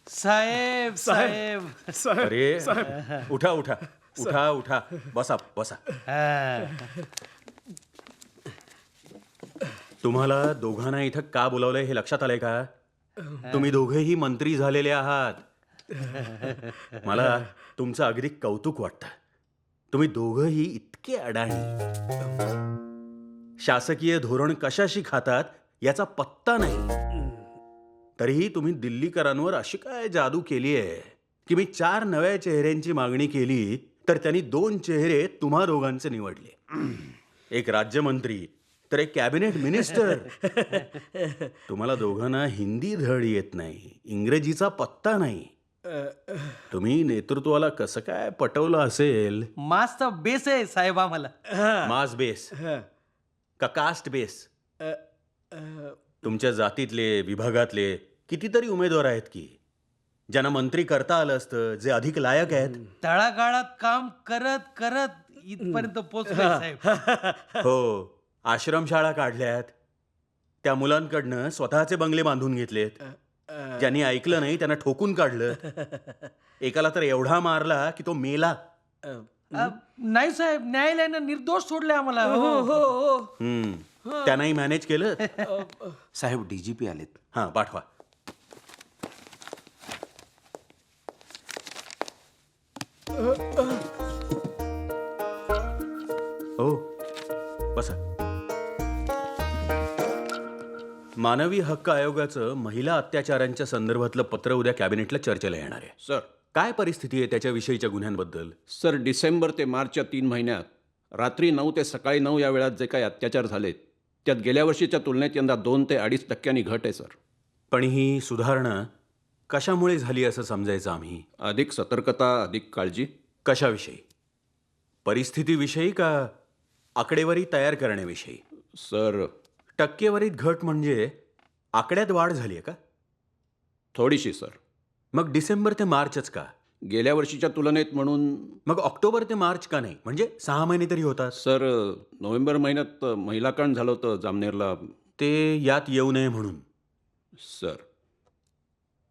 साहेब साहेब अरे उठा उठा उठा उठा बसा बसा. तुम्हाला दोघांना इथं का बोलावलंय हे लक्षात आलंय का? तुम्ही दोघेही मंत्री झालेले आहात. मला तुमचं अगदी कौतुक वाटतं. तुम्ही दोघंही इतके अडाणी. शासकीय धोरण कशाशी खातात याचा पत्ता नाही. तरीही तुम्ही दिल्लीकरांवर अशी काय जादू केली आहे की मी 4 नव्या चेहऱ्यांची मागणी केली तर त्यांनी 2 चेहरे तुम्हा दोघांचे निवडले. एक राज्यमंत्री तर एक कॅबिनेट मिनिस्टर. तुम्हाला दोघांना हिंदी धड येत नाही, इंग्रजीचा पत्ता नाही. तुम्ही नेतृत्वाला कसं काय पटवलं असेल? मास्तर बेस आहे साहेब आम्हाला. मास बेस का कास्ट बेस? तुमच्या जातीतले विभागातले कितीतरी उमेदवार आहेत की ज्यांना मंत्री करता आलं असतं, जे अधिक लायक आहेत. तळागाळात काम करत करत इथपर्यंत पोहोचलोय साहेब. हो, आश्रमशाळा काढल्यात, त्या मुलांकडनं स्वतःचे बंगले बांधून घेतलेत. ज्यांनी ऐकलं नाही त्यांना ठोकून काढलं. एकाला तर एवढा मारला की तो मेला. नाही साहेब, न्यायालयानं निर्दोष सोडले आम्हाला. त्यांनाही मॅनेज केलं. साहेब डीजीपी आलेत. हां, पाठवा. हो, बसा. मानवी हक्क आयोगाचं महिला अत्याचारांच्या संदर्भातलं पत्र उद्या कॅबिनेटला चर्चेला येणार आहे. सर काय परिस्थिती आहे त्याच्याविषयीच्या गुन्ह्यांबद्दल? सर डिसेंबर ते मार्चच्या 3 महिन्यात रात्री 9 ते सकाळी 9 या वेळात जे काही अत्याचार झालेत त्यात गेल्या वर्षीच्या तुलनेत यंदा 2 ते 2.5% घट आहे सर. पण ही सुधारणा कशामुळे झाली असं समजायचं आम्ही? अधिक सतर्कता, अधिक काळजी. कशाविषयी? परिस्थितीविषयी का आकडेवारी तयार करण्याविषयी? सर टक्केवारीत घट म्हणजे आकड्यात वाढ झाली आहे का? थोडीशी सर. मग डिसेंबर ते मार्चच का? गेल्या वर्षीच्या तुलनेत म्हणून. मग ऑक्टोबर ते मार्च का नाही? म्हणजे 6 महिने तरी होतात. सर नोव्हेंबर महिन्यात महिला कांड झालं होतं जामनेरला. ते यात येऊ नये म्हणून. सर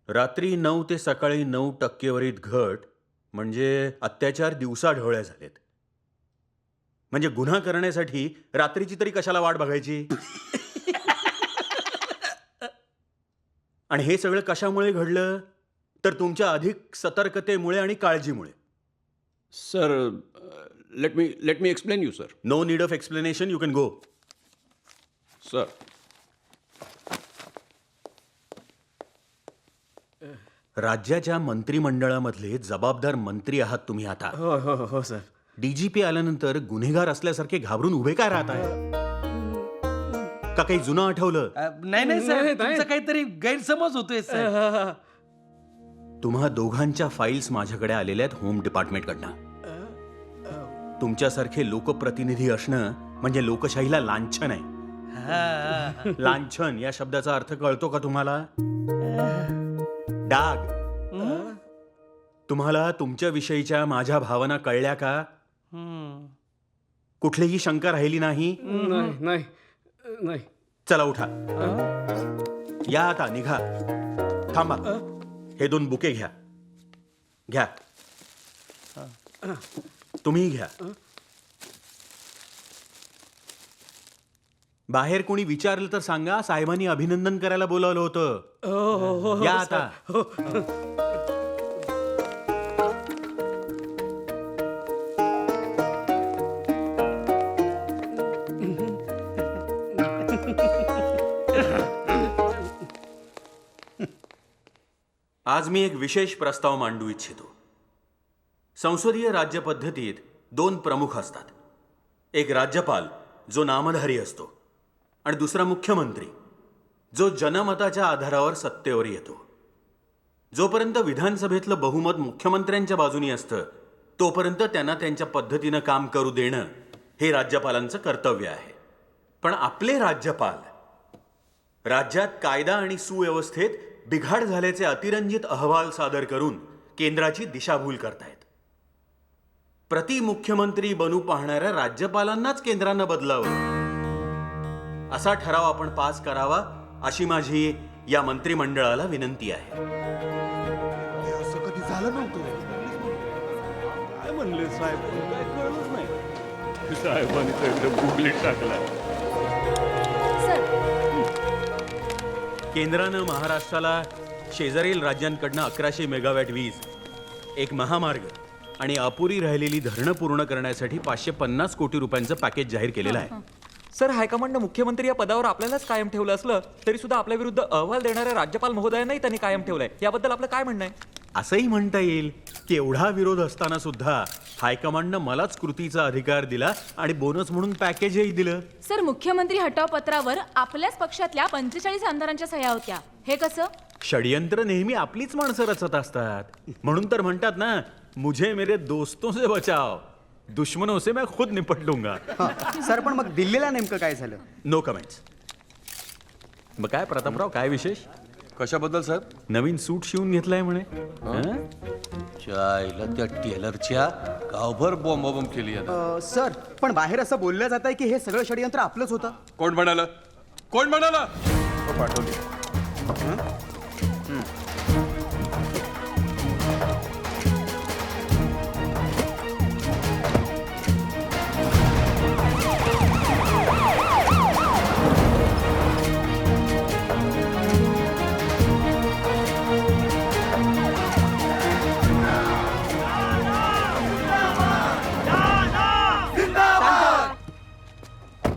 रात्री 9 ते सकाळी 9 टक्केवारीत घट म्हणजे अत्याचार दिवसाढवळ्या झालेत. म्हणजे गुन्हा करण्यासाठी रात्रीची तरी कशाला वाट बघायची? आणि हे सगळं कशामुळे घडलं? तर तुमच्या अधिक सतर्कतेमुळे आणि काळजीमुळे. Sir let me explain you sir. No need of explanation, you can go. Sir राज्याच्या मंत्रिमंडळामधले जबाबदार मंत्री आहात तुम्ही आता. हो सर. डीजीपी आल्यानंतर गुन्हेगार असल्यासारखे घाबरून उभे काय राहताय? का काही जुनं आठवलं? नाही नाही साहेब, तुमचा काहीतरी गैरसमज होतोय साहेब. तुम्हा दोघांच्या फाईल्स माझ्याकडे आलेल्या आहेत होम डिपार्टमेंटकडनं. तुमच्यासारखे लोकप्रतिनिधी असणं म्हणजे लोकशाहीला लांछन आहे. लांछन या शब्दाचा अर्थ कळतो का तुम्हाला? डाग. तुम्हाला तुमच्या विषयीच्या माझ्या भावना कळल्या का? कुठलीही शंका राहिली नाही? नाही नाही. चला उठा, या आता निघा. थांबा, हे 2 बुके घ्या. घ्या, तुम्ही घ्या. बाहेर कोणी विचारलं तर सांगा साहेबांनी अभिनंदन करायला बोलावलं होतं. या आता. आज मी एक विशेष प्रस्ताव मांडू इच्छितो. संसदीय राज्य पद्धतीत 2 प्रमुख असतात. एक राज्यपाल जो नामधारी असतो आणि दुसरा मुख्यमंत्री जो जनमताच्या आधारावर सत्तेवर येतो. जोपर्यंत विधानसभेतलं बहुमत मुख्यमंत्र्यांच्या बाजूनी असतं तोपर्यंत त्यांना त्यांच्या पद्धतीनं काम करू देणं हे राज्यपालांचं कर्तव्य आहे. पण आपले राज्यपाल राज्यात कायदा आणि सुव्यवस्थेत बिघाड झाल्याचे अतिरंजित अहवाल सादर करून केंद्राची दिशाभूल करतायत. प्रतिमुख्यमंत्री बनू पाहणाऱ्या राज्यपालांनाच केंद्रानं बदलावं असा ठराव आपण पास करावा अशी माझी या मंत्रिमंडळाला विनंती आहे. असं कधी झालं नव्हतं. काय म्हणले साहेब, काय कळलंच नाही. साहेबांनी तर एकदम गुगलीत टाकला. केंद्रानं महाराष्ट्राला शेजारील राज्यांकडनं 1100 मेगावॅट वीज, एक महामार्ग आणि अपुरी राहिलेली धरणं पूर्ण करण्यासाठी 550 कोटी रुपयांचं पॅकेज जाहीर केलेलं आहे. सर, हायकमांडनं मुख्यमंत्री या पदावर आपल्यालाच कायम ठेवलं असलं तरी सुद्धा आपल्या विरुद्ध अहवाल देणाऱ्या राज्यपाल महोदयांनाही त्यांनी कायम ठेवलंय. याबद्दल आपलं काय म्हणणं आहे? असंही म्हणता येईल की एवढा विरोध असताना सुद्धा हायकमांडनं मलाच कृतीचा अधिकार दिला आणि बोनस म्हणून पॅकेजही दिलं. सर, मुख्यमंत्री हटाव पत्रावर आपल्याच पक्षातल्या 45 आमदारांच्या सह्या होत्या. हे कसं? षडयंत्र नेहमी आपलीच माणसं रचत असतात. म्हणून तर म्हणतात ना, मुझे मेरे दोस्तों से बचाव, दुश्मनों से मैं खुद निपट लूंगा. सर, पण मग दिल्लीला नेमकं काय झालं? No comments. मग काय प्रतापराव, काय विशेष? कशाबद्दल साहेब? नवीन सूट शिवून घेतलाय म्हणे. हं? चायला त्या टेलरच्या गावभर बॉम्ब केली आहे. सर, पण बाहेर असं बोललं जात आहे की हे सगळं षडयंत्र आपलंच होतं. कोण म्हणाल? कोण म्हणाल? पाठवली.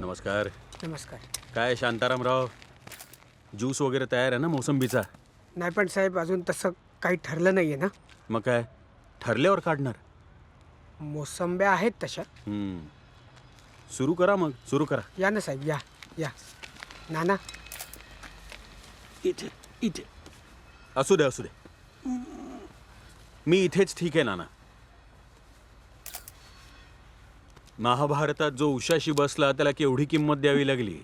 नमस्कार. नमस्कार. काय शांतारामराव, ज्यूस वगैरे तयार आहे ना मोसंबीचा? नाही पण साहेब, अजून तसं काही ठरलं नाहीये ना. मग काय ठरल्यावर काढणार? मोसंब्या आहेत तशा. सुरू करा, मग सुरू करा. या ना साहेब, या या. नाना, इथे इथे असू दे, असू दे. मी इथेच ठीक आहे नाना. महाभारतात जो उशाशी बसला त्याला केवढी किंमत द्यावी लागली.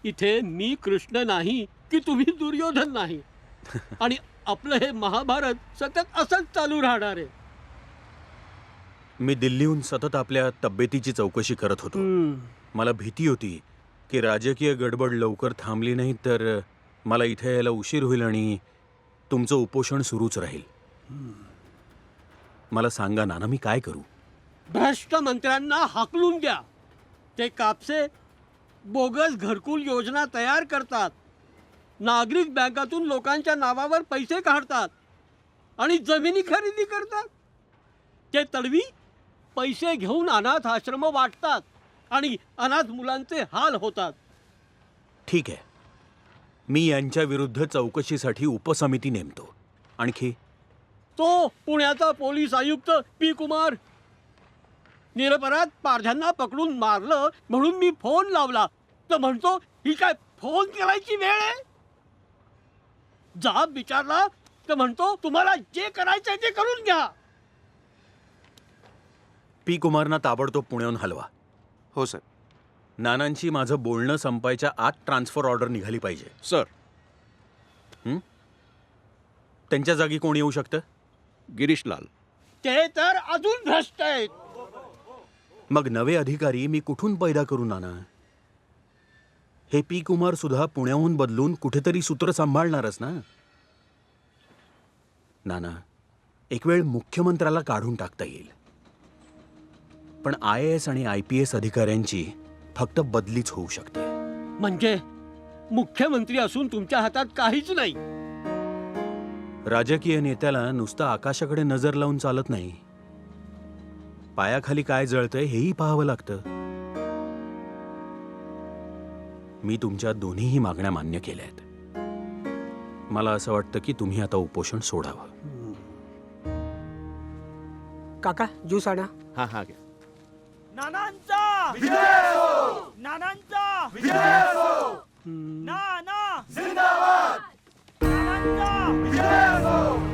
इथे मी कृष्ण नाही की तुम्ही दुर्योधन नाही. आणि आपलं हे महाभारत सतत असंच चालू राहणार आहे. मी दिल्लीहून सतत आपल्या तब्येतीची चौकशी करत होतो. मला भीती होती की राजकीय गडबड लवकर थांबली नाही तर मला इथे यायला उशीर होईल आणि तुमचं उपोषण सुरूच राहील. मला सांगा नाना, मी काय करू? भ्रष्ट मंत्र्यांना हाकलून द्या. ते कापसे बोगस घरकुल योजना तयार करतात, नागरिक बँकातून लोकांच्या नावावर पैसे काढतात आणि जमिनी खरेदी करतात. ते तडवी पैसे घेऊन अनाथ आश्रम वाटतात आणि अनाथ मुलांचे हाल होतात. ठीक आहे, मी यांच्या विरुद्ध चौकशीसाठी उपसमिती नेमतो. आणखी तो पुण्याचा पोलीस आयुक्त पी कुमार. निरपराध पारध्यांना पकडून मारलं म्हणून मी फोन लावला तर म्हणतो ही काय फोन करायची वेळ आहे. जाब विचारला तर म्हणतो तुम्हाला जे करायचं ते करून घ्या. पी कुमारना ताबडतोब पुण्याहून हलवा. हो सर. नानांची माझं बोलणं संपायच्या आत ट्रान्सफर ऑर्डर निघाली पाहिजे. सर. त्यांच्या जागी कोण येऊ शकतं? गिरीश लाल. ते तर अजून भ्रष्ट आहेत. मग नवे अधिकारी मी कुठून पैदा करू नाना? हे पी कुमार सुद्धा पुण्याहून बदलून कुठेतरी सूत्र सांभाळणारच ना. नाना, एक वेळ मुख्यमंत्र्याला काढून टाकता येईल, पण IAS आणि IPS अधिकाऱ्यांची फक्त बदलीच होऊ शकते. म्हणजे मुख्यमंत्री असून तुमच्या हातात काहीच नाही. राजकीय नेत्याला नुसतं आकाशाकडे नजर लावून चालत नाही. पायाखाली काय जळतंय हेही पाहावं लागतं. मी तुमच्या दोन्हीही मागण्या मान्य केल्या आहेत. मला असं वाटतं की तुम्ही आता उपोषण सोडावं. काका, ज्यूस आणा. हां हां घ्या. नानांचा विजय हो! नानांचा विजय हो! नाना जिंदाबाद! नानांचा विजय हो!